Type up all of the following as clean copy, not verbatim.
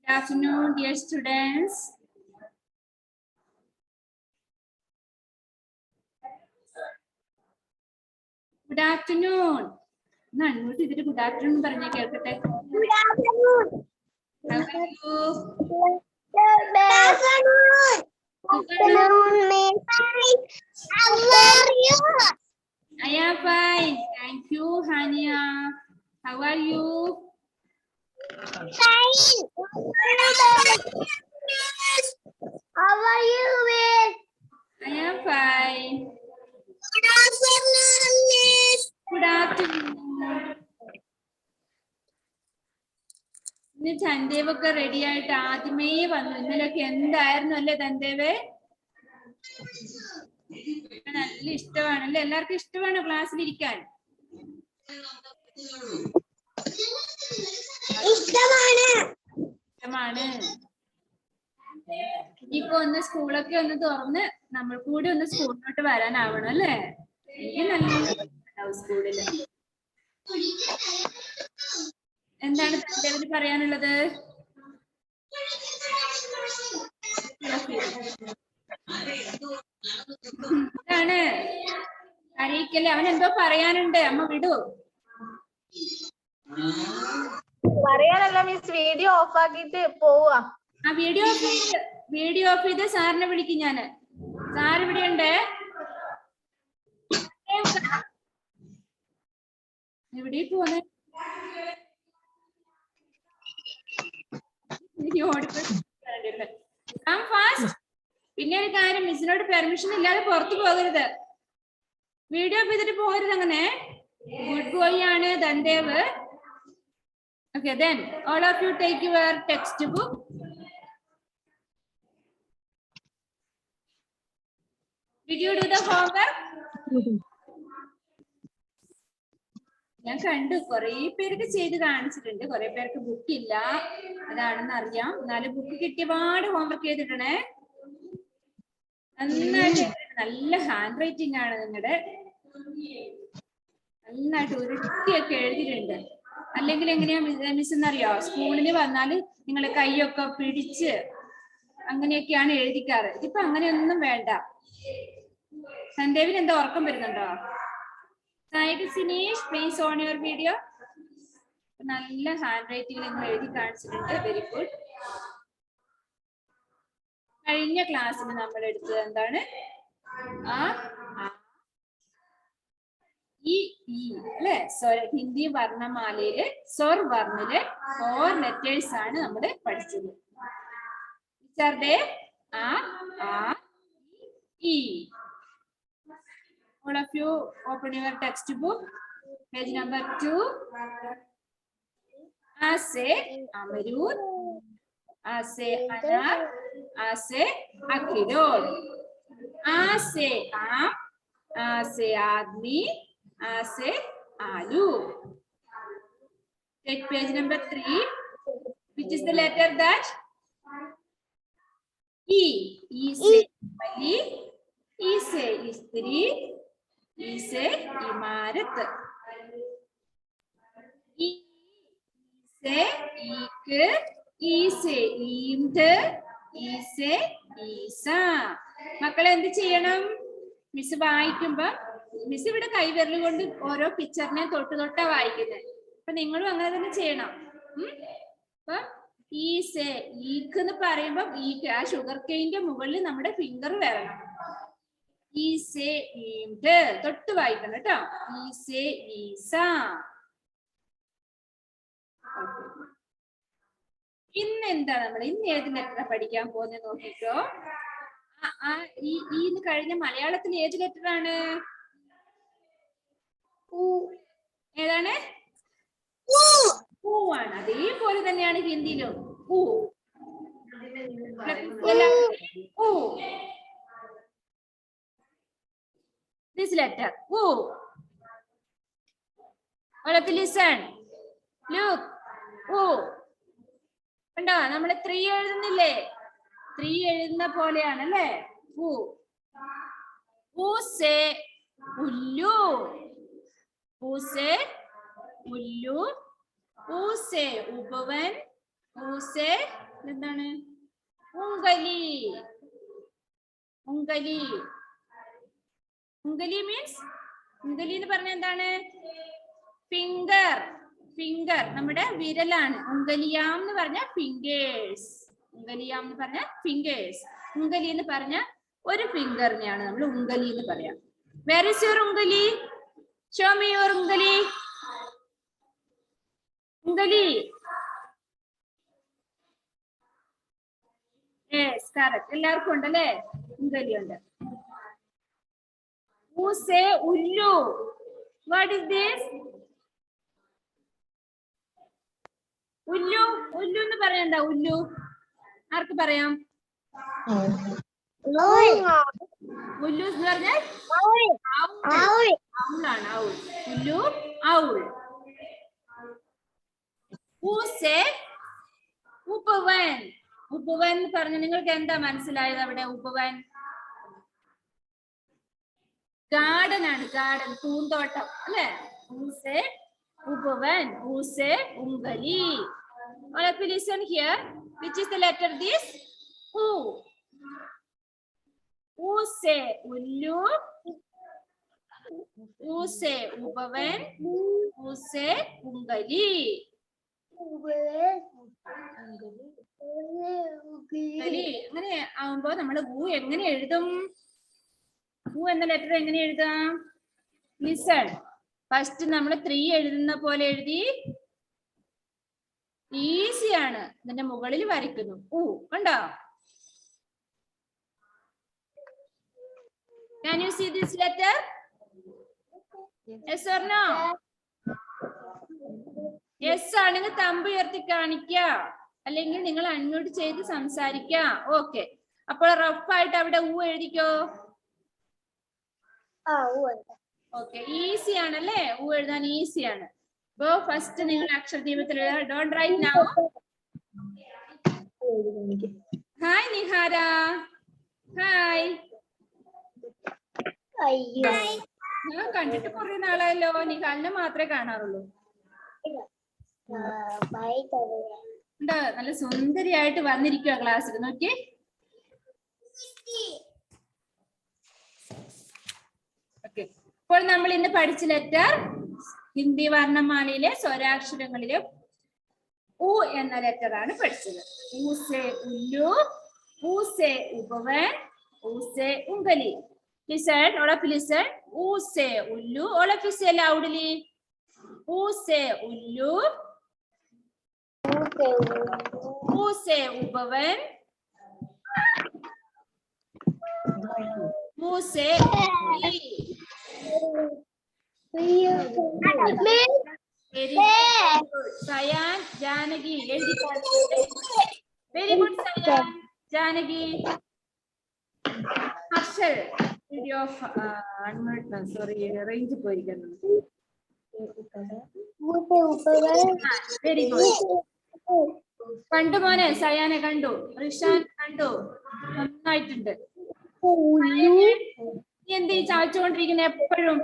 Good afternoon, dear students. Good afternoon. Good afternoon. Good afternoon. How are you? Good afternoon. Afternoon, Miss. How are you? I am fine. Thank you, Hania. How are you? Fine. How are you, Miss? I am fine. Good afternoon, Miss. Good afternoon. ഇന്ന് തന്ദേവ് ഒക്കെ ready ആയിട്ട് ആദ്യമേ വന്നു. ഇന്നലൊക്കെ എന്തായിരുന്നു അല്ലേ തന്ദേവ്? നല്ല ഇഷ്ടമാണല്ലേ? എല്ലാവർക്കും ഇഷ്ടമാണോ ക്ലാസ്സിൽ ഇരിക്കാൻ? ഇഷ്ടമാണ്. ഇപ്പൊ ഒന്ന് സ്കൂളൊക്കെ ഒന്ന് തുറന്ന് നമ്മൾ കൂടി ഒന്ന് സ്കൂളിലോട്ട് വരാനാവണം അല്ലേ? എനിക്ക് നല്ല സ്കൂളില്. എന്താണ് തന്ദേവിന് പറയാനുള്ളത്? എന്താണ് അറിയിക്കല്ലേ? അവൻ എന്തോ പറയാനുണ്ട്. അമ്മ വിടൂ. പറയാനല്ല മിസ്, വീഡിയോ ഓഫ് ആക്കിട്ട് പോവാ. ആ വീഡിയോ ഓഫ് ചെയ്ത് സാറിനെ വിളിക്കും ഞാന്. സാർ ഇവിടെ ഉണ്ട്. എവിടെ പോന്നെ? പിന്നെ ഒരു കാര്യം, മിസ്സിനോട് പെർമിഷൻ ഇല്ലാതെ പുറത്തു പോകരുത്. വീഡിയോ ഓഫ് ചെയ്തിട്ട് പോകരുത് അങ്ങനെ. ഗുഡ് ബോയ് ആണ് തന്ദേവ്. Okay, then all of you take your textbook. Did you do the homework? ഞാൻ കണ്ടു കുറെ പേർക്ക് ചെയ്ത് കാണിച്ചിട്ടുണ്ട്. കുറെ പേർക്ക് ബുക്ക് ഇല്ല, അതാണെന്ന് അറിയാം. എന്നാലും ബുക്ക് കിട്ടിയ പാട് ഹോംവർക്ക് ചെയ്തിട്ടേ. നന്നായിട്ട് നല്ല ഹാൻഡ് റൈറ്റിംഗ് ആണ് നിങ്ങളുടെ. നന്നായിട്ട് ഉരുട്ടിയൊക്കെ എഴുതിയിട്ടുണ്ട്. അല്ലെങ്കിൽ എങ്ങനെയാ മിസ് എന്നറിയോ? സ്കൂളിൽ വന്നാല് നിങ്ങളെ കൈയൊക്കെ പിടിച്ച് അങ്ങനെയൊക്കെയാണ് എഴുതിക്കാറ്. ഇതിപ്പോ അങ്ങനെയൊന്നും വേണ്ട. സന്ദേവിന് എന്താ ഉറക്കം വരുന്നുണ്ടോ? Side finish please on your video. നല്ല ഹാൻഡ് റൈറ്റിംഗ് നിങ്ങൾ എഴുതി കാണിച്ചിട്ടുണ്ട്. Very good. കഴിഞ്ഞ ക്ലാസ്സിൽ നമ്മൾ എടുത്തത് എന്താണ്? അല്ലെ? ഹിന്ദി വർണ്ണമാലയില് സ്വർ വർണ്ണില് 4 ലെറ്റേഴ്സ് ആണ് നമ്മൾ പഠിച്ചത്. All of you open your textbook, page number 2. A से अमरूद, A से अनार, A से अखरोट, A से आम, A से आदमी, A से आलू. Take page number 3. Which is the letter that? E. E से मली, E से स्त्री, E से इमारत, E से ईक, E से ईंट, E से ईसा. മക്കളെ എന്ത് ചെയ്യണം? മിസ് വായിക്കുമ്പോ മിസ് ഇവിടെ കൈവിരൽ കൊണ്ട് ഓരോ പിക്ചറിനെ തൊട്ടാ വായിക്കുന്നത്. അപ്പൊ നിങ്ങളും അങ്ങനെ തന്നെ ചെയ്യണം. അപ്പൊ ഈ സേ ഈക്ക് എന്ന് പറയുമ്പോ ഈക്ക് ആ ഷുഗർ കെയിന്റെ മുകളിൽ നമ്മുടെ ഫിംഗർ വരണം. ഈ സേ ഈംട് തൊട്ട് വായിക്കണം കേട്ടോ. ഈ സേ ഈസ. ഇന്ന് എന്താ ഇന്ന് ഏത് ലെറ്റർ പഠിക്കാൻ പോകുന്നത് നോക്കിക്കോ. ഈ കഴിഞ്ഞ മലയാളത്തിൽ ഏത് ലെറ്റർ ആണ്? ഏതാണ്? ഊവാണ്. അതേപോലെ തന്നെയാണ് ഹിന്ദിയിലും. ഊ. This letter. Ud. All of you listen. Look. ഊ. കണ്ടോ? നമ്മൾ 3 എഴുതുന്നില്ലേ? 3 എഴുതുന്ന പോലെയാണ് അല്ലേ? ഊ. ഊ സേ ഉല്ലു, ഊ സേ ഉല്ലു, ഊ സേ ഉപവൻ, ഊ സേ എന്താണ്? ഉങ്കലി. ഉങ്കലി. ഉങ്കലി മീൻസ്, ഉങ്കലി എന്ന് പറഞ്ഞ എന്താണ്? ഫിംഗർ. ഫിംഗർ നമ്മുടെ വിരലാണ്. ഉങ്കലിയാം എന്ന് പറഞ്ഞ ഫിംഗേഴ്സ്. ഉങ്കലിയാം എന്ന് പറഞ്ഞ ഫിംഗേഴ്സ്. ഉങ്കലി എന്ന് പറഞ്ഞ ഒരു ഫിംഗറിനെയാണ് നമ്മൾ ഉങ്കലി എന്ന് പറയാം. Where is your ungli? Show me your ungli. ഉങ്കലി. Yes, correct. എല്ലാവർക്കും ഉണ്ടല്ലേ? ഉങ്കലി ഉണ്ട്. Who say ullu? What is this? ഉല്ലു. ഉല്ലു എന്ന് പറയാൻ എന്താ? ഉല്ലു ആർക്ക് പറയാം? ഉല്ലു എന്ന് പറഞ്ഞാൽ ഔളാണ്. Owl. ഉല്ലു, owl. Who say Upvan? Upvan എന്ന് പറഞ്ഞ നിങ്ങൾക്ക് എന്താ മനസ്സിലായത് അവിടെ? ഉപവൻ ഗാർഡൻ ആണ്. ഗാർഡൻ, പൂന്തോട്ടം അല്ലെ? Who say Upvan. Who say ഉങ്കലി. All of you listen here. Which is the letter this? Who. Who say ullu. Who say Upvan. Who say ഉങ്കലി. അങ്ങനെ ആവുമ്പോ നമ്മള് ഊ എങ്ങനെ എഴുതും? ഊ എന്ന ലെറ്റർ എങ്ങനെ എഴുതാം? ലിസൺ. ഫസ്റ്റ് നമ്മൾ 3 എഴുതുന്ന പോലെ എഴുതി. ഈസിയാണ്. ഇതിന്റെ മുകളിൽ വരയ്ക്കുന്നു. ഊ കണ്ടോ? Can you see this letter? Yes or no? Yes ആണെങ്കിൽ തമ്പ് ഉയർത്തി കാണിക്ക, അല്ലെങ്കിൽ നിങ്ങൾ അൺമ്യൂട്ട് ചെയ്ത് സംസാരിക്ക. ഓക്കെ. അപ്പോൾ റഫ് ആയിട്ട് അവിടെ ഊ എഴുതിക്കോ. ഓക്കെ, ഈസി ആണല്ലേ? ഊ എഴുതാൻ ഈസിയാണ്. അപ്പോ ഫസ്റ്റ് നിങ്ങൾ അക്ഷരദീപത്തിൽ എഴുതാം. Don't write now. Hi Nihara. Hi. ഞാൻ കണ്ടിട്ട് കുറെ നാളായല്ലോ. നിഹാലിനെ മാത്രമേ കാണാറുള്ളൂ. നല്ല സുന്ദരിയായിട്ട് വന്നിരിക്കുക ക്ലാസ്സിൽ. നോക്കി. ഓക്കെ, ഇപ്പോൾ നമ്മൾ ഇന്ന് പഠിച്ച ലെറ്റർ ഹിന്ദി വർണ്ണമാലയിലെ സ്വരാക്ഷരങ്ങളിലെ ഉ എന്ന ലെറ്റർ ആണ് പഠിച്ചത്. ഊസെ ഉല്ലു, ഊസെ ഉപവൻ, ഊസെ ഉങ്കലി. Listen, all of you listen. Use ullu. All of you say loudly. Use ullu. Use ubavan. Use uli. Very good. Sayan, Janagi. Very good, Sayan, Janagi. Harshal. Video of sorry, range പോയിരിക്കുന്നു. Very good. കണ്ടു മോനെ, സയാനെ കണ്ടു, റിഷാൻ കണ്ടു, നന്നായിട്ടുണ്ട്. നീ എന്ത് ചാച്ചോണ്ടിരിക്കുന്ന എപ്പോഴും?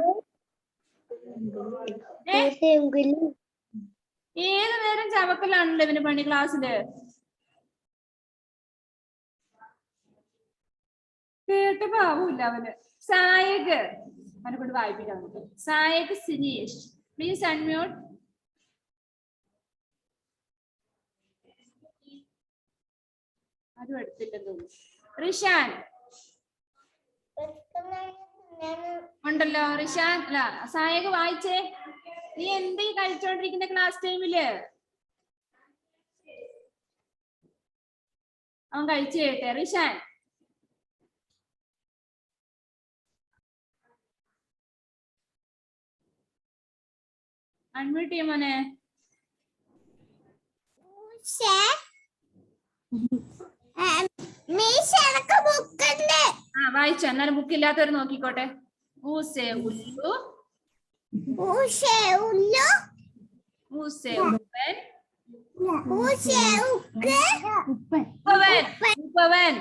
ഏത് നേരം ചവക്കലാണല്ലോ ഇവന് പണി ക്ലാസ്സില്. കേട്ട് പാവൂല്ല അവന്. സായക് അവനെ കൊണ്ട് വായിപ്പിക്കാൻ നോക്കും. സായക് സിനീഷ്, പ്ലീസ് അൺമ്യൂട്ട്. അതും എടുത്തില്ലെന്ന് തോന്നുന്നു. റിഷാൻ ഉണ്ടല്ലോ. റിഷാൻ അല്ല, സായക് വായിച്ചേ. നീ എന്ത് കഴിച്ചോണ്ടിരിക്കുന്ന ക്ലാസ് ടൈമില്? അവൻ കഴിച്ചു കേട്ടെ. റിഷാൻ അൺമ്യൂട്ട് ചെയ്യ മോനെ. ആ വായിച്ചോ. എന്നാലും ബുക്ക് ഇല്ലാത്തവർ നോക്കിക്കോട്ടെ. ഊസെ ഉല്ലു, ഊസെ ഉപ്പൻ, ഉപ്പവൻ,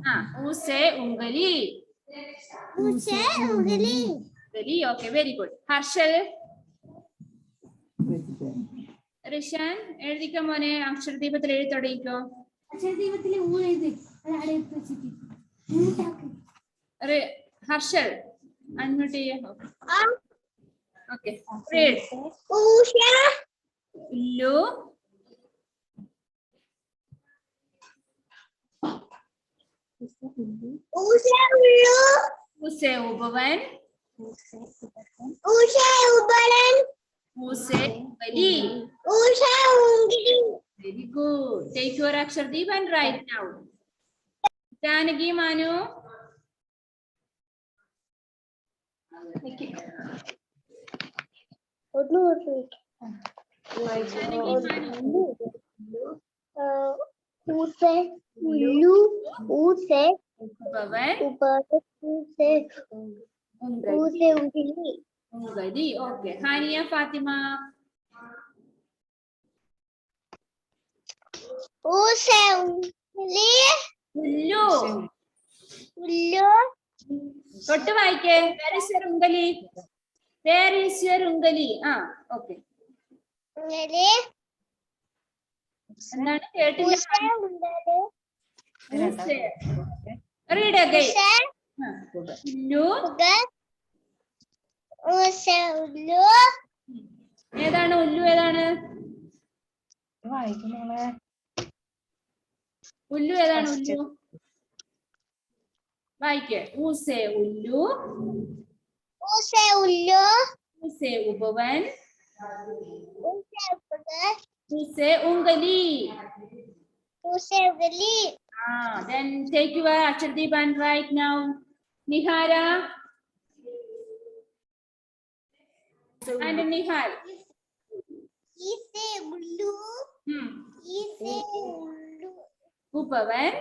ആ ഊസെ ഉങ്കലി. Okay, very good. Harshal Rishan എഴുതിക്കോ മോനെ, അക്ഷരദീപത്തിൽ എഴുതി തുടങ്ങിക്കോ. ഹർഷൽ അൺമ്യൂട്ട് ചെയ്യ. Okay, read. ഉല്ലു, ഊസെ ഉപവൻ, ഊസെ ഉഗലി. Very good. Take your Akshardeep and write now. Janagi Manu. Use, ullu, use, Upavan, use, ungili. Ungadi. Okay. Hania Fatima. Use, ungili. Ullu. Ullu. Kottu vaike. Where is your ungali? Where is your ungali? Okay. Ungili. എന്താണ് കേട്ടില്ല? Use, Read again. ഉല്ലു. use, ullu. ഏതാണ് ഉല്ലു? ഏതാണ് ഉല്ലു? ഏതാണ് ഉല്ലു? വായിക്കേ. ഊസെ ഉല്ലു, Use, ullu. ഊസെ Upvan, Use, upavan. ഊസെ ഉങ്കലി. Use, ungili. Then take your Akshardeep and write now. Nihara and Nihal. Ise, ullu. Ise, ullu. Upavan,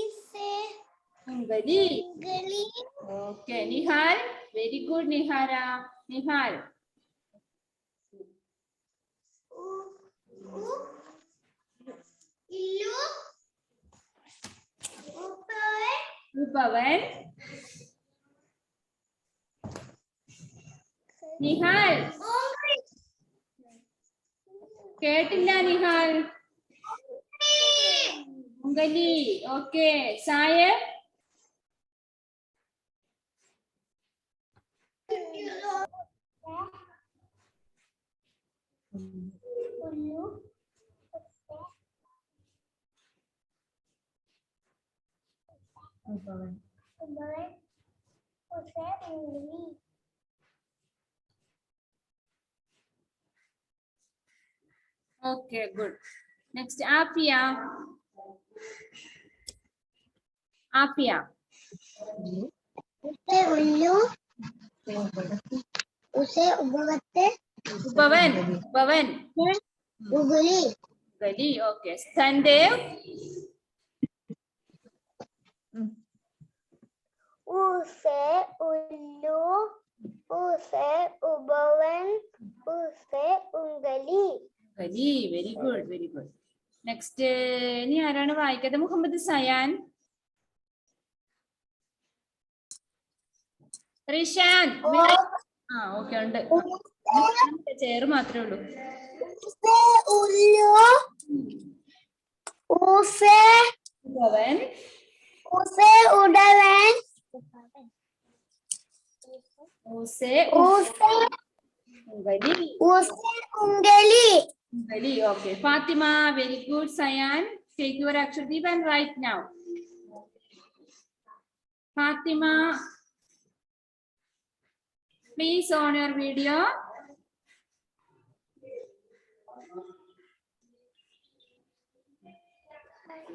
Ise, Ungali. ungili. Okay, Nihal. Very good, Nihara. Nihal. Illu. Upavan. Upavan. Nihal. കേട്ടില്ല Nihal. ഉങ്കലി. Okay. സായ. Ullu. Upavan. Use, ungili. Okay, good. Next, Afia. Afia. Use, ullu. Use, ubavatte. Upavan. Upavan. Uguli. Gali. Okay. Sandev. Use, ullu. Use, upavan. Use, ungali. Gali. Very good. Very good. Next, ഇനി ആരാണ് വായിക്കുന്നത്? Muhammad cyan. Rishan. Okay ഉണ്ട്. Chair മാത്രമേ ഉള്ളൂ. Ullu. Use, Upvan. use, udavan. ഊസെ Use, ഉങ്കലി. use, ungali. Ugali. Okay. Fatima. Very good. Sayan. Take your Akshardeep and write now. Fatima. Please on your video.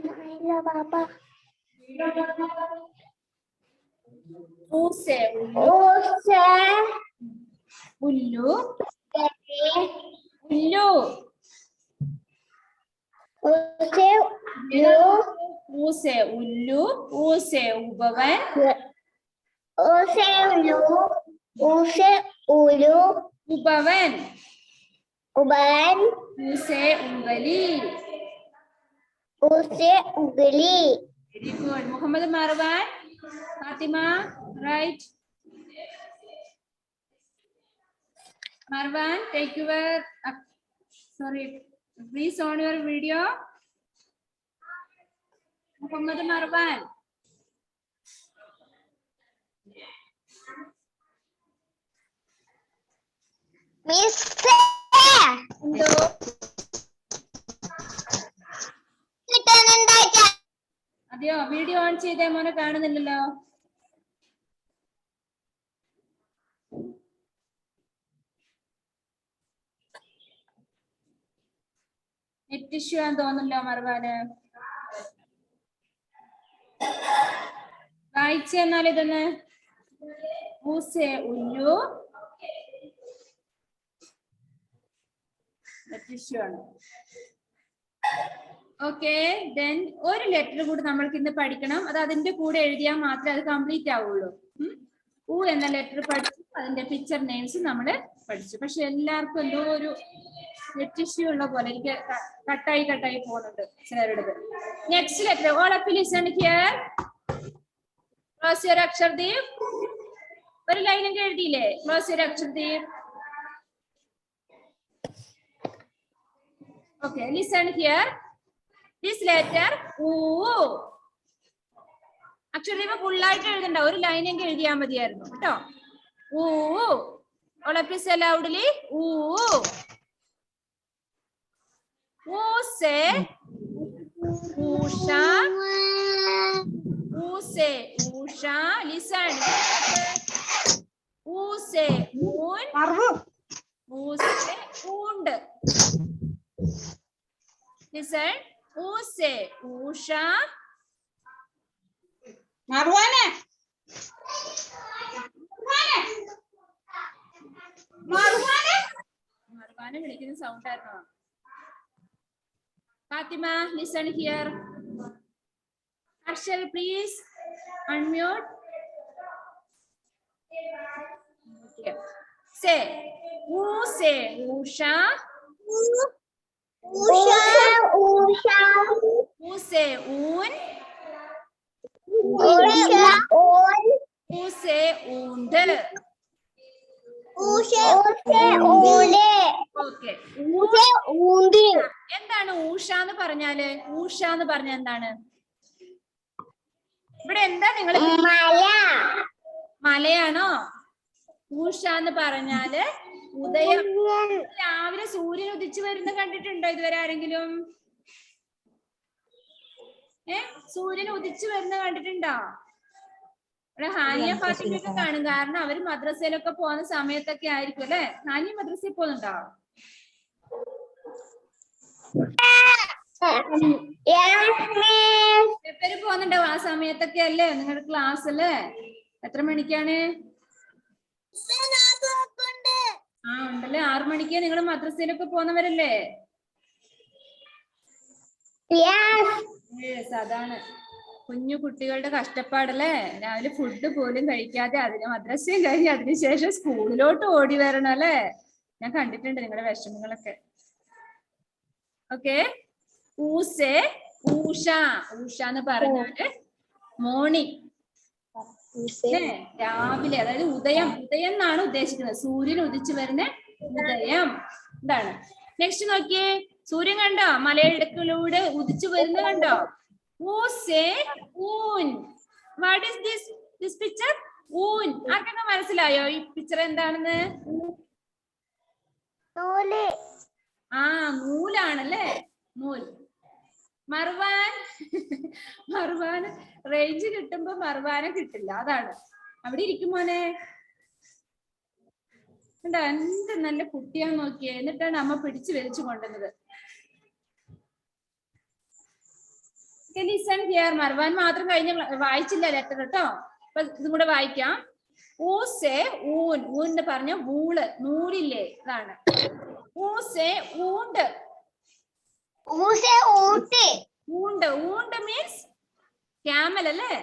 Hello, Papa. Use Use, ullu. Ullu. use, Use ullu. Use ubavan. use, ullu. Use, ullu. Ubavan. Ubavan. Use ungali. Use, ugli. Very good. Muhammad Marwan. Fatima. Right. Marwan, take your sorry, please on your video. Muhammad Marwan. Miss. എന്തോ അതെയോ video on ചെയ്തേ മോനെ കാണുന്നില്ലല്ലോ. Net issue ആണെന്ന് തോന്നുന്നല്ലോ മർവാന്. വായിച്ചു എന്നാൽ ഇതൊന്ന്. ഊസേ ഉല്ലു. Net issue ആണ്. ഓക്കെ, ദെൻ ഒരു ലെറ്റർ കൂടി നമ്മൾക്ക് ഇന്ന് പഠിക്കണം. അത് അതിന്റെ കൂടെ എഴുതിയാൽ മാത്രമേ അത് കംപ്ലീറ്റ് ആവുള്ളൂ. ഊ എന്ന ലെറ്റർ പഠിച്ചു, അതിന്റെ പിക്ചർ നെയിംസ് നമ്മൾ പഠിച്ചു. പക്ഷെ എല്ലാവർക്കും എന്തോ ഒരു നെറ്റ് ഇഷ്യൂ ഉള്ള പോലെ എനിക്ക് കട്ടായി പോകുന്നുണ്ട് ചിലരുടെ. Next letter, all of you listen here. Close your Akshardeep. ഒരു ലൈനൊക്കെ എഴുതിയില്ലേ? Close your Akshardeep. Okay, listen here. This letter U. അക്ഷരദീപ ഫുള്ളായിട്ട് എഴുതണ്ട, ഒരു ലൈൻ എങ്കിൽ എഴുതിയാൽ മതിയായിരുന്നു കേട്ടോ. ഊ. All of you say loudly. Ud. ഊസേ ഊഷ. ഊസേ ഊഷ. Listen. ഊസേ ഊൻ. ഊസേ ഊണ്ട്. Listen. ഊസേ ഊഷ. മർവാനെ മർവാനെ വിളിക്കുന്ന സൗണ്ട് ആയിരുന്നോ? Fathima, listen here. Arshal, please unmute. Okay. Say ഊസേ ഊഷ. Usha. ഊസേ ഊൻ. Usha. On. ഊസേ ഊണ്ട്. Usha. Ode. Okay. Usha. Undi. എന്താണ് ഊഷ എന്ന് പറഞ്ഞാല്? ഊഷ എന്ന് പറഞ്ഞ എന്താണ്? ഇവിടെ എന്താ നിങ്ങൾ? Mala. മലയാണോ? ഊഷ എന്ന് പറഞ്ഞാല് ഉദയം. രാവിലെ സൂര്യൻ ഉദിച്ചു വരുന്ന കണ്ടിട്ടുണ്ടോ ഇതുവരെ ആരെങ്കിലും? സൂര്യൻ ഉദിച്ചു വരുന്ന കണ്ടിട്ടുണ്ടോ? ഇവിടെ ഹാനിയ ഫാത്തിമയൊക്കെ കാണും, കാരണം അവര് മദ്രസയിലൊക്കെ പോകുന്ന സമയത്തൊക്കെ ആയിരിക്കും അല്ലെ. ഹാനിയ മദ്രസയിൽ പോകുന്നുണ്ടോ? എപ്പോഴും പോകുന്നുണ്ടോ? ആ സമയത്തൊക്കെ അല്ലേ നിങ്ങളുടെ ക്ലാസ് അല്ലേ? എത്ര മണിക്കാണ്? ഉണ്ടല്ലേ, 6 മണിക്ക് നിങ്ങൾ മദ്രസയിലൊക്കെ പോകുന്നവരല്ലേ? അതാണ് കുഞ്ഞു കുട്ടികളുടെ കഷ്ടപ്പാടല്ലേ. രാവിലെ ഫുഡ് പോലും കഴിക്കാതെ അതിന് മദ്രസയും കഴിഞ്ഞ് അതിനുശേഷം സ്കൂളിലോട്ട് ഓടി വരണം അല്ലേ. ഞാൻ കണ്ടിട്ടുണ്ട് നിങ്ങളുടെ വിഷമങ്ങളൊക്കെ. ഓക്കെ. ഊസേ ഊഷ. ഊഷ എന്ന് പറഞ്ഞാല് മോർണിംഗ്, രാവിലെ, അതായത് ഉദയം. ഉദയം എന്നാണ് ഉദ്ദേശിക്കുന്നത്, സൂര്യൻ ഉദിച്ചു വരുന്ന ഉദയം. എന്താണ് നെക്സ്റ്റ് നോക്കിയേ. സൂര്യൻ കണ്ടോ? മലയിടക്കിലൂടെ ഉദിച്ചു വരുന്ന കണ്ടോ? ഊസേ ഊൻ. What is this picture? ഊൻ. ആർക്കൊക്കെ മനസ്സിലായോ ഈ പിക്ചർ എന്താണെന്ന്? നൂലാണല്ലേ, നൂൽ. മർവാൻ റേഞ്ച് കിട്ടുമ്പോ മർവാനെ കിട്ടില്ല, അതാണ്. അവിടെ ഇരിക്കും മോനെ. എന്താ എന്ത് നല്ല കുട്ടിയാന്ന് നോക്കിയേ. എന്നിട്ടാണ് അമ്മ പിടിച്ചു വലിച്ചു കൊണ്ടുവന്നത്. Listen here. മർവാൻ മാത്രം കഴിഞ്ഞ വായിച്ചില്ല ലെറ്റർ കേട്ടോ. അപ്പൊ ഇതും കൂടെ വായിക്കാം. ഊസേ ഊൻ. ഊൻ എന്ന് പറഞ്ഞ വൂള്, നൂലില്ലേ, അതാണ്. ഊസേ ഊണ്ട്. ഊണ്ട്. ഊണ്ട് മീൻസ് ക്യാമൽ അല്ലേ?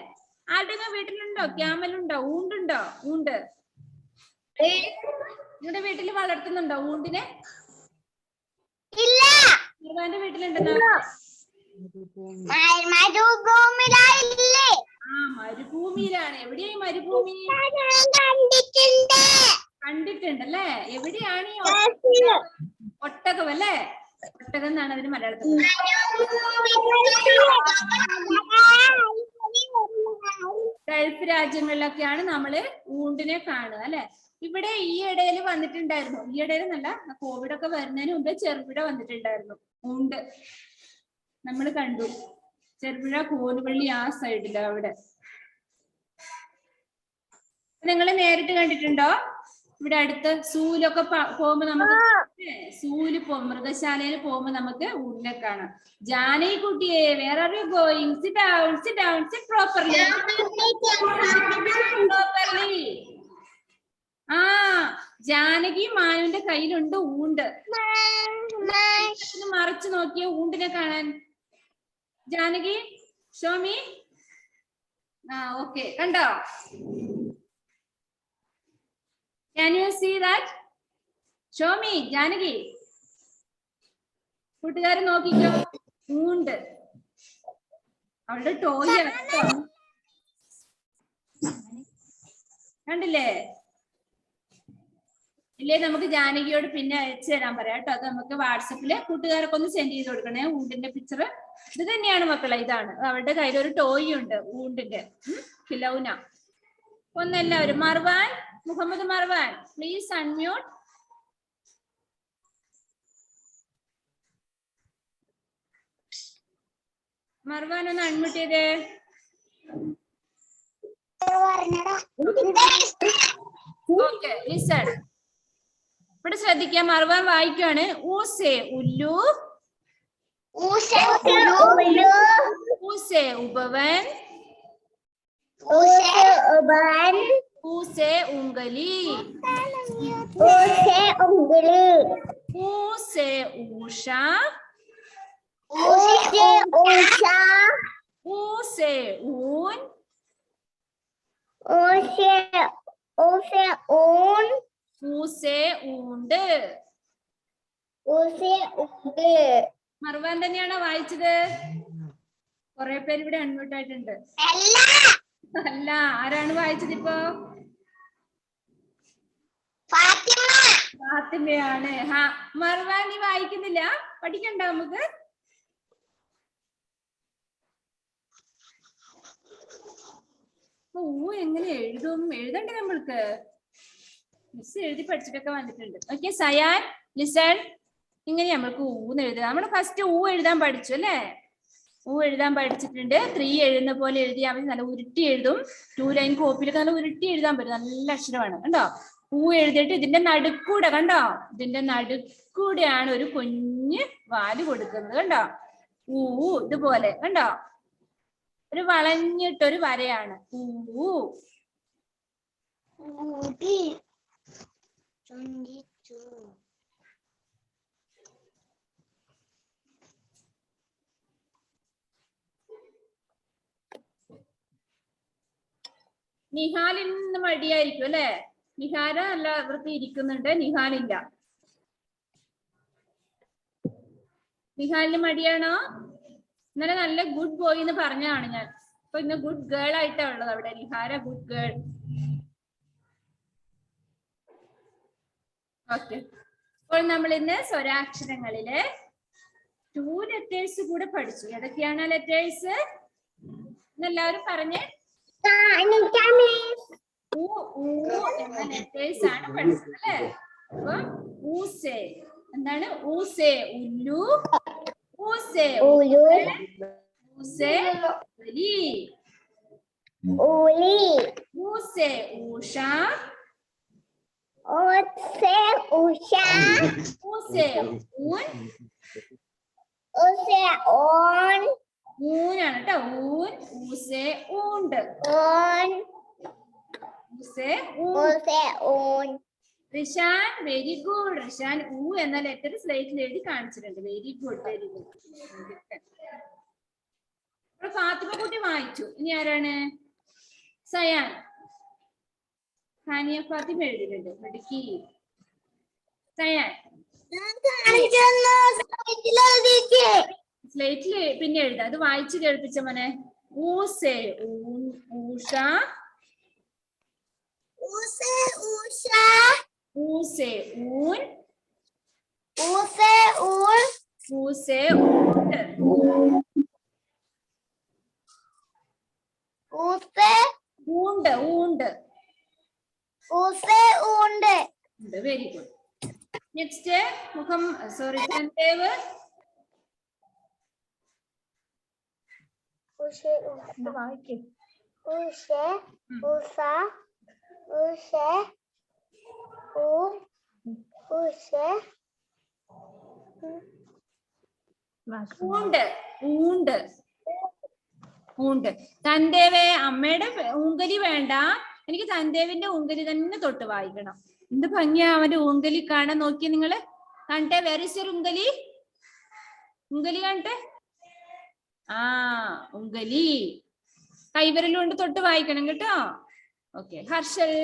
ആരുടെ വീട്ടിലുണ്ടോ ക്യാമൽ? ഉണ്ടോ? ഊണ്ടുണ്ടോ? ഊണ്ട് നിങ്ങളുടെ വീട്ടിൽ വളർത്തുന്നുണ്ടോ ഊണ്ടിനെ? മർവാന്റെ വീട്ടിലുണ്ടെന്നോ? മരുഭൂമിയിലാണ്. എവിടെയായി മരുഭൂമി? കണ്ടിട്ടുണ്ടല്ലേ? എവിടെയാണ് ഈ ഒട്ടകം അല്ലേ? ഒട്ടകം എന്നാണ് അതിന് മലയാളത്തിൽ. ഗൾഫ് രാജ്യങ്ങളിലൊക്കെയാണ് നമ്മള് ഊണ്ടിനെ കാണുക അല്ലെ. ഇവിടെ ഈ ഇടയിൽ വന്നിട്ടുണ്ടായിരുന്നു. ഈ ഇടയിൽ നല്ല കോവിഡ് ഒക്കെ വരുന്നതിന് മുമ്പേ ചെറുപുഴ വന്നിട്ടുണ്ടായിരുന്നു. ഊണ്ട് നമ്മൾ കണ്ടു. ചെറുപുഴ കോലുവള്ളി ആ സൈഡില് അവിടെ. നിങ്ങൾ നേരിട്ട് കണ്ടിട്ടുണ്ടോ? ഇവിടെ അടുത്ത് സൂലൊക്കെ പോകുമ്പോ നമുക്ക് സൂല് മൃഗശാലയിൽ പോകുമ്പോ നമുക്ക് ഊരിനെ കാണാം. ജാനകി കുട്ടിയെ where are you going? Sit down, sit down, sit properly. Properly. ആ ജാനകി മാനുവിന്റെ കയ്യിലുണ്ട് ഊണ്ട്. മറിച്ച് നോക്കിയ ഊണ്ടിനെ കാണാൻ. ജാനകി ഷോമി. ആ ഓക്കെ, കണ്ടോ? Can you see that? Show me, Janaki. കൂട്ടുകാരൻ നോക്കിക്കോ, ഊണ്ട്. അവളുടെ ടോയ് കണ്ടില്ലേ? ഇല്ലേ നമുക്ക് ജാനകിയോട് പിന്നെ അയച്ചു തരാൻ പറയാം കേട്ടോ. അത് നമുക്ക് വാട്സപ്പില് കൂട്ടുകാരൊക്കെ ഒന്ന് സെൻഡ് ചെയ്ത് കൊടുക്കണേ. ഊണ്ടിന്റെ പിക്ചർ ഇത് തന്നെയാണ് മക്കളെ, ഇതാണ്. അവളുടെ കയ്യിൽ ഒരു ടോയ് ഉണ്ട് ഊണ്ടിന്റെ, ഖിലൗന. ഒന്നെല്ലാവരും മർവാൻ, മുഹമ്മദ് മർവാൻ, പ്ലീസ് അൺമ്യൂട്ട്. മർവാൻ ഒന്ന് അൺമ്യൂട്ട് ചെയ്തേ. Okay, listen. ഇവിടെ ശ്രദ്ധിക്കാം, മർവാൻ വായിക്കാണ്. ഊസേ ഉല്ലു, ഊസേ ഉപവൻ, ഊസേ ഉംഗലി, ഊസേ ഊഷ, ഊസേ ഊൻ, ഊസേ ഊണ്ട്. മർവാൻ തന്നെയാണോ വായിച്ചത്? കുറെ പേര് ഇവിടെ അൺമ്യൂട്ട് ആയിട്ടുണ്ട്. അല്ല, ആരാണ് വായിച്ചത് ഇപ്പോ? ഫാത്തിമയാണ്. മർവാൻ നീ വായിക്കുന്നില്ല? പഠിക്കണ്ട നമുക്ക്? ഊ എങ്ങനെ എഴുതും? എഴുതണ്ടേ നമ്മൾക്ക്? മിസ് എഴുതി പഠിച്ചിട്ടൊക്കെ വന്നിട്ടുണ്ട്. Okay cyan, listen. ഇങ്ങനെ നമ്മൾക്ക് ഊന്ന് എഴുതാം. നമ്മൾ ഫസ്റ്റ് ഊ എഴുതാൻ പഠിച്ചു അല്ലേ? ഊ എഴുതാൻ പഠിച്ചിട്ടുണ്ട്. 3 എഴുതുന്ന പോലെ എഴുതിയാൽ മതി. നല്ല ഉരുട്ടി എഴുതും. 2 ലൈൻ കോപ്പിയിലൊക്കെ നല്ല ഉരുട്ടി എഴുതാൻ പറ്റും. നല്ല അക്ഷരമാണ്. കണ്ടോ? ഊ എഴുതിയിട്ട് ഇതിന്റെ നടുക്കൂടെ, കണ്ടോ? ഇതിന്റെ നടുക്കൂടെയാണ് ഒരു കുഞ്ഞ് വാല് കൊടുക്കുന്നത്. കണ്ടോ? ഊ ഇതുപോലെ, കണ്ടോ? ഒരു വളഞ്ഞിട്ടൊരു വരയാണ് ഊ. നിഹാലിന് മടിയായിരിക്കും അല്ലെ? നിഹാര നല്ല വൃത്തി ഇരിക്കുന്നുണ്ട്, നിഹാലില്ല. നിഹാലിന് മടിയാണോ? ഇന്നലെ നല്ല ഗുഡ് ബോയ് എന്ന് പറഞ്ഞാണ് ഞാൻ. അപ്പൊ ഇന്ന് ഗുഡ് ഗേൾ ആയിട്ടാ ഉള്ളത് അവിടെ. Nihara good girl. ഓക്കെ, അപ്പോൾ നമ്മൾ ഇന്ന് സ്വരാക്ഷരങ്ങളില് 2 ലെറ്റേഴ്സ് കൂടെ പഠിച്ചു. ഏതൊക്കെയാണ് ലെറ്റേഴ്സ് എന്നെല്ലാവരും പറഞ്ഞേ. ഊ എന്ന ലെറ്റേഴ്സ് ആണ് പഠിച്ചത് അല്ലേ? അപ്പൊ ഊസേ എന്താണ്? ഊസേ ഉല്ലു, ഊസേ ഊസേ ഉലി, ഊസേ ഊഷ, ഊസേ ഊൻ, ഊനാണ് കേട്ടോ. ഊൻ, ഊസേ ഊണ്ട്, ഊസേ ഊൻ. Rishan very good. റിഷാൻ ഊ എന്ന ലെറ്റർ സ്ലേറ്റിൽ എഴുതി കാണിച്ചിട്ടുണ്ട്. Very good, very good. Fathima കുട്ടി വായിച്ചു. ഇനി ആരാണ്? സയാൻ. ഹാനിയ ഫാത്തിമ എഴുതിയിട്ടുണ്ട്. മിടുക്കി. സയാൻ സ്ലേറ്റില് പിന്നെ എഴുതാം. അത് വായിച്ചു കേൾപ്പിച്ച മോനെ. ഊസേ ഊഷ, ഊസെ ഊൻ. ഊസെ ഊൻ. ഊസെ ഊണ്ട്. ഊസെ ഊണ്ട് ഊണ്ട്. ഊസെ ഊണ്ട്. Very good. നെക്സ്റ്റ് മുഖം സോറി തൻതേവ്. ഊഷെ വായിക്കും. ഊഷെ ഊസ ഊഷെ ഊൻ ഊഷെ ഊണ്ട് ഊണ്ട് ഊണ്ട്. തൻതേവേ അമ്മയുടെ ഊങ്കലി വേണ്ട, എനിക്ക് തൻതേവിന്റെ ഊങ്കലി തന്നെ തൊട്ട് വായിക്കണം. എന്ത് ഭംഗിയാ അവന്റെ ഊങ്കലി കാണാൻ. നോക്കിയേ നിങ്ങള് കാണട്ടെ. വേറെ ഇസ് ഉങ്കലി. ഉങ്കലി കാണട്ടെ. ആ ഉങ്കലി കൈവിരൽ കൊണ്ട് തൊട്ട് വായിക്കണം കേട്ടോ. ഓക്കെ. ഹർഷൽ.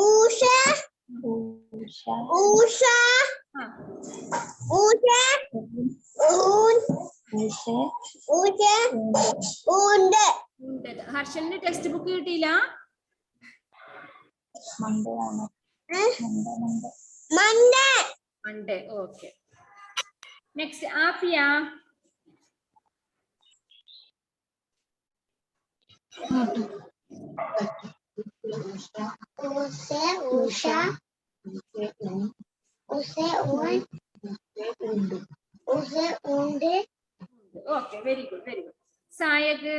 ഊഷ ഊഷ ഊഷ ഊഷ ഊൻ ഊഷ ഊഷ ഊണ്ട്. ഹർഷലിന്റെ ടെക്സ്റ്റ് ബുക്ക് കിട്ടിയില്ല. മണ്ണ്. മണ്ടേ. ഓക്കെ. നെക്സ്റ്റ് ആഫിയ. ഊസെ ഊഷ ഊസെ ഊൻ ഊസെ ഊണ്ട്. Okay. Very good very good. Sayak.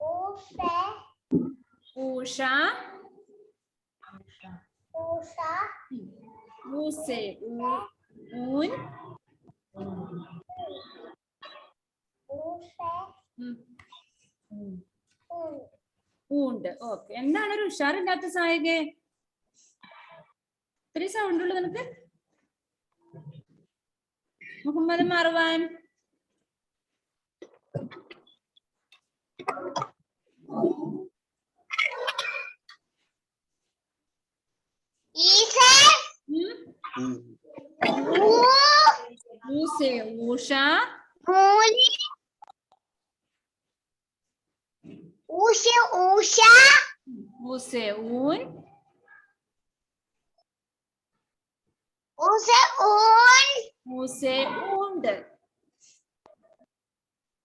ഊസെ ഊഷ ഊഷ ഊസെ ഊൻ ഊസെ ഊൻ. ഊണ്ട്. ഓക്കെ. എന്താണ് ഒരു ഉഷാറില്ലാത്ത സായകെ? ഇത്രയും സൗണ്ട് ഉള്ളു നിനക്ക്. മുഹമ്മദ് മർവാൻ. ഈസെ ഊസെ ഊഷ മൂലി ഊഷെ ഊഷ ഊസെ ഊൻ ഊസെ ഊൻ ഊസെ ഊണ്ട്.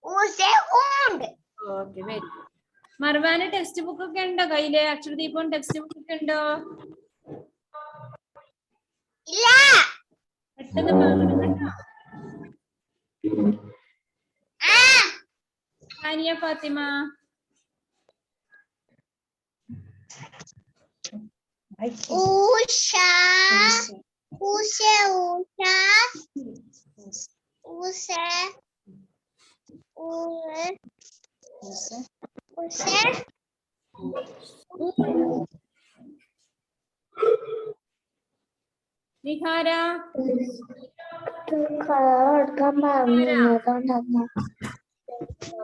ഊസെ ഊണ്ട്. Okay. Very good. മർവാന് text book ഒക്കെ ഉണ്ടോ കയ്യില്? അക്ഷരദീപം ടെക്സ്റ്റ് ബുക്ക് ഒക്കെ ഉണ്ടോ? ഇല്ല. പെട്ടെന്ന് വാങ്ങണം കേട്ടോ. സാനിയ ഫാത്തിമ. ഊഷ ഊഷെ ഊഷ ഊസെ ഊൻ ഊസെ നിഹാര.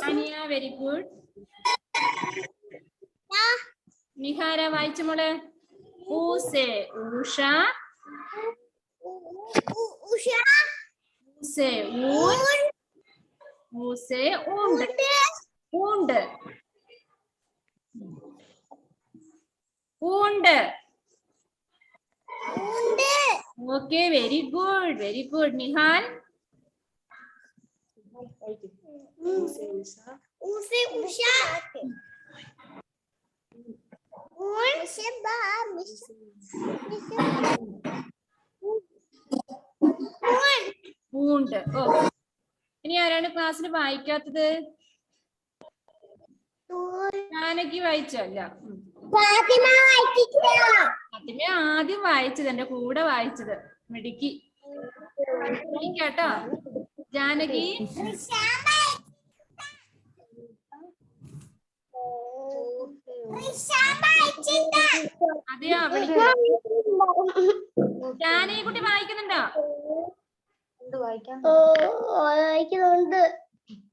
Sania very good. നിഹാര വായിച്ച മോളെ. ഊസെ ഊഷ ഊഷ ഊസെ ഊൻ ഊസെ ഊണ്ട്. ഊണ്ട് ഊണ്ട്. ഊണ്ട്. Okay. Very good very good. Nihal. ഊസെ ഊഷ ഊൻ ശബാ ഊണ്ട്. ഓക്കെ. ഇനി ആരാണ് ക്ലാസ്സിൽ വായിക്കാത്തത്? ജാനകി വായിച്ചല്ല. ഫാത്തിമ വായിച്ചിട്ടില്ല. ഫാത്തിമ ആദ്യം വായിച്ചത്, എന്റെ കൂടെ വായിച്ചത്. മിടുക്കി. കേട്ടോ ജാനകി. അതെയോ? ജാനകി കുട്ടി വായിക്കുന്നുണ്ടോ? വായിക്കുന്നുണ്ട്.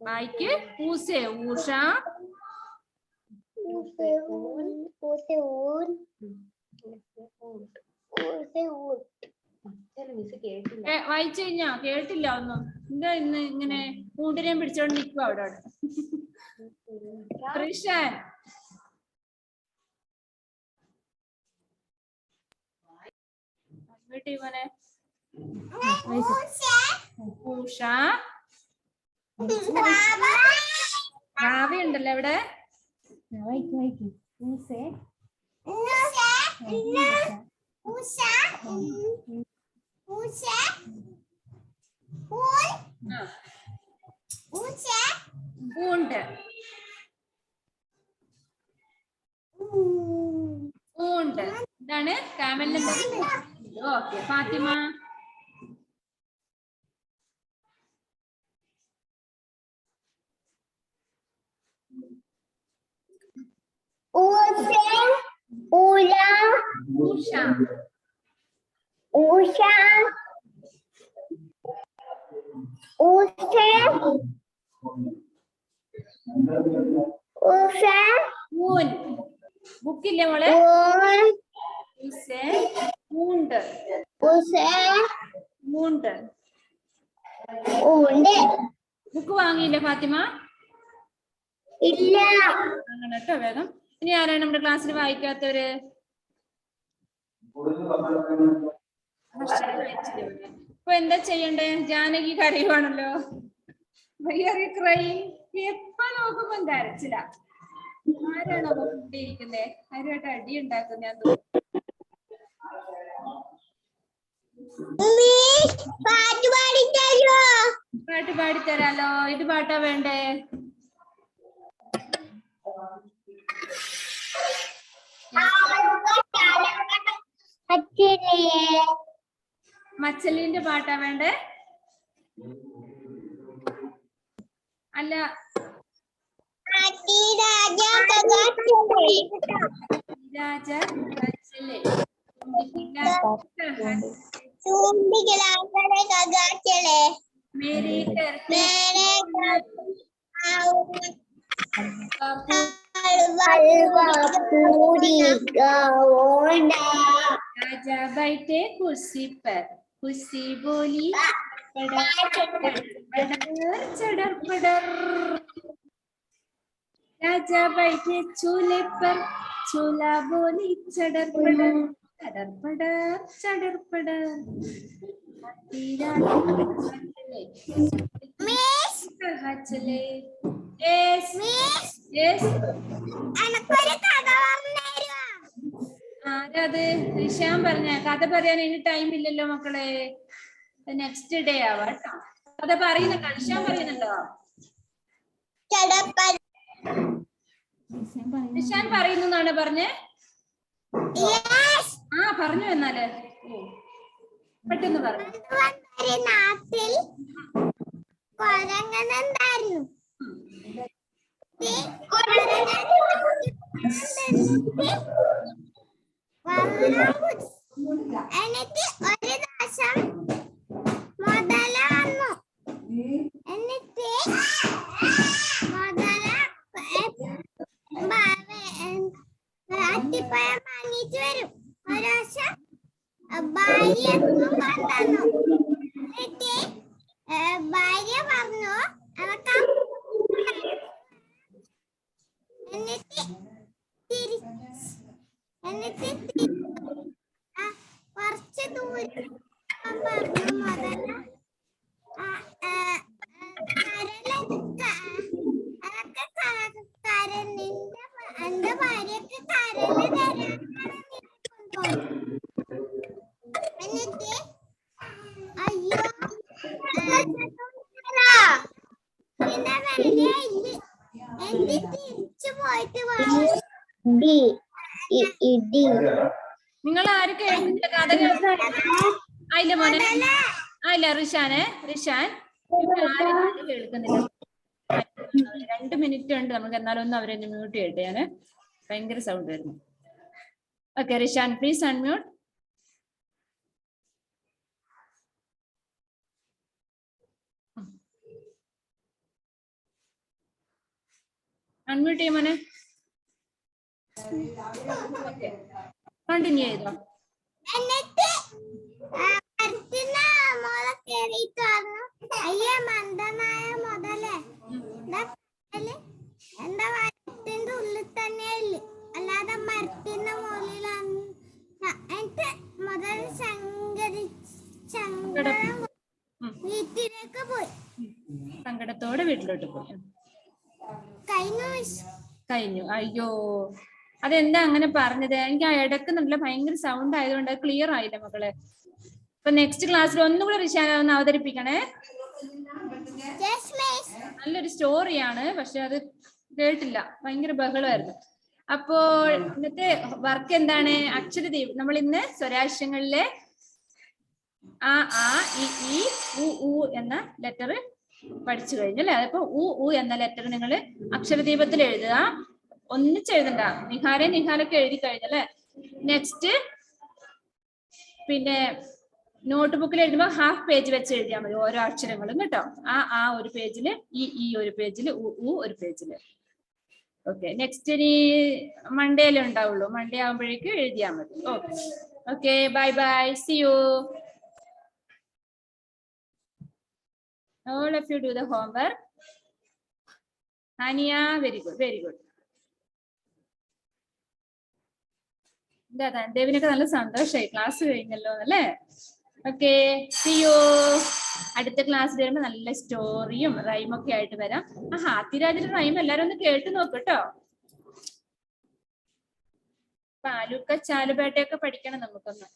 വായിക്ക്. ഊസെ ഊഷ ഊസെ ഊൻ ഊസെ ഊൻ ഊസെ ഊൻ വായിച്ചു കഴിഞ്ഞാ കേട്ടില്ല ഒന്നും. എന്താ ഇന്ന് ഇങ്ങനെ കൂണ്ടിനെ പിടിച്ചോണ്ട് നിൽക്കുക അവിടെ റിഷാൻ മോനെ പൂഷ ഭാവി ഉണ്ടല്ലോ ഇവിടെ. ഊണ്ട് ഊണ്ട് ഇതാണ് കാമലിന്റെ. ഓക്കെ ഫാത്തിമ. ഉഷ ഊൻ ബുക്കില്ലേ മോളെ? ഊണ്ട് ഊണ്ട് ബുക്ക് വാങ്ങിയില്ലേ ഫാത്തിമ? ഇല്ല. അങ്ങനെ കേട്ടോ വേഗം. ഇനി ആരാണ് നമ്മുടെ ക്ലാസ്സിൽ വായിക്കാത്തവര്? ഇപ്പൊ എന്താ ചെയ്യണ്ടേ? ജാനകി കരയുവാണല്ലോ. എപ്പ നോക്കുമ്പോ കരച്ചില്ല. ആരാണോ കൂട്ടിയിരിക്കുന്നേ? ആരുമായിട്ട് അടി ഉണ്ടാക്കുന്ന ഞാൻ പാട്ട് പാടിത്തരാലോ. ഇത് പാട്ടാ വേണ്ടേ? മച്ചലിന്റെ പാട്ടാ വേണ്ടേ? അല്ല രാജ मेरे घर पे राजा बैठे कुर्सी पर, कुर्सी बोली चढ़र पड़र। राजा बैठे चूल्हे पर, चूल्हा बोली चढ़र पड़र चढ़र पड़र चढ़र पड़र। चले ആരത്? റിഷാൻ പറഞ്ഞ കഥ പറയാൻ ഇനി ടൈം ഇല്ലല്ലോ മക്കളെ. നെക്സ്റ്റ് ഡേ ആവാ കേട്ടോ. കഥ പറയുന്നുണ്ടോ? റിഷാൻ പറയുന്നുണ്ടോ? റിഷാൻ പറയുന്നാണ് പറഞ്ഞേ? ആ പറഞ്ഞു. എന്നാല് പെട്ടെന്ന് പറഞ്ഞു. നാട്ടിൽ കൊരങ്ങനുണ്ടായിരുന്നു. എന്നിട്ട് ഒരു ദിവസം മുതല വന്നു. എന്നിട്ട് മുതല അത്തിപ്പഴം വാങ്ങിച്ചു വരും. ഒരു ദിവസം ഭാര്യ കൊണ്ടുവന്നു. എന്നിട്ട് ഭാര്യ പറഞ്ഞു അവർക്ക് എന്നിട്ട് കുറച്ച് ദൂരം പറഞ്ഞു മുതല എന്റെ ഭാര്യക്ക് കരല് തരാൻ. എന്നിട്ട് അയ്യോ പിന്നെ വെറുതെ എന്ത് തിരിച്ചു പോയിട്ട് നിങ്ങൾ ആരും കേൾക്കുന്നില്ല കഥ ആയില്ല മോനെ? ആയില്ല റിഷാനെ? റിഷാൻ ആരും കേൾക്കുന്നില്ല. 2 മിനിറ്റ് ഉണ്ട് നമുക്ക്. എന്നാലും ഒന്ന് അവരെ മ്യൂട്ട് ചെയ്യട്ടെ. ഞാന് ഭയങ്കര സൗണ്ട് വരുന്നു. Okay Rishan please unmute. Unmute ചെയ്യ മോനെ. കണ്ടിന്യൂ ചെയ്തോ. എന്നിട്ട് കേറിയിട്ട് പറഞ്ഞു അയ്യേ മന്ദനായ മുതലേ എന്താ വയറ്റിന്റെ ഉള്ളിൽ തന്നെ ഇല്ല അല്ലാതെ മരത്തിന്റെ മുകളിലാണ് എന്നിട്ട് മുതൽ വീട്ടിലേക്ക് പോയി സങ്കടത്തോടെ വീട്ടിലോട്ട് പോയി. കഴിഞ്ഞു. അയ്യോ അതെന്താ അങ്ങനെ പറഞ്ഞത്? എനിക്ക് ആ ഇടക്ക് നല്ല ഭയങ്കര സൗണ്ട് ആയതുകൊണ്ട് അത് ക്ലിയർ ആയില്ല മക്കളെ. അപ്പൊ നെക്സ്റ്റ് ക്ലാസ്സിൽ ഒന്നുകൂടെ റിഷാന ഒന്ന് അവതരിപ്പിക്കണേ. നല്ലൊരു സ്റ്റോറിയാണ്, പക്ഷെ അത് കേട്ടില്ല, ഭയങ്കര ബഹളമായിരുന്നു. അപ്പോൾ ഇന്നത്തെ വർക്ക് എന്താണ്? അക്ഷരദീപം. നമ്മൾ ഇന്ന് സ്വരാക്ഷരങ്ങളിലെ ആ ഇ ഉ എന്ന ലെറ്റർ പഠിച്ചു കഴിഞ്ഞു അല്ലെ? അപ്പൊ ഉ എന്ന ലെറ്റർ നിങ്ങൾ അക്ഷരദീപത്തിൽ എഴുതുക. ഒന്നിച്ചെഴുതണ്ട. നിഹാലൊക്കെ എഴുതി കഴിഞ്ഞല്ലേ? നെക്സ്റ്റ് പിന്നെ നോട്ട് ബുക്കിൽ എഴുതുമ്പോൾ ഹാഫ് പേജ് വെച്ച് എഴുതിയാൽ മതി ഓരോ അക്ഷരങ്ങളും കേട്ടോ. ആ ഒരു പേജില്, ഈ ഒരു പേജില്, ഉ ഒരു പേജില്. ഓക്കെ, നെക്സ്റ്റ് ഇനി മൺഡേയിലേ ഉണ്ടാവുള്ളൂ. മൺഡേ ആകുമ്പോഴേക്കും എഴുതിയാൽ മതി. Okay okay, bye bye, see you. All of you do the homework. Hania, very good, very good. ദേവിനൊക്കെ നല്ല സന്തോഷമായി ക്ലാസ് കഴിഞ്ഞല്ലോ അല്ലേ? Okay, see you. അടുത്ത ക്ലാസ് വരുമ്പോ നല്ല സ്റ്റോറിയും റൈമൊക്കെ ആയിട്ട് വരാം. ആ ഹാത്തിരാജിന്റെ റൈം എല്ലാരും ഒന്ന് കേട്ട് നോക്കട്ടോ. പാലൂക്ക ചാലുപേട്ടയൊക്കെ പഠിക്കണം നമുക്കൊന്ന്.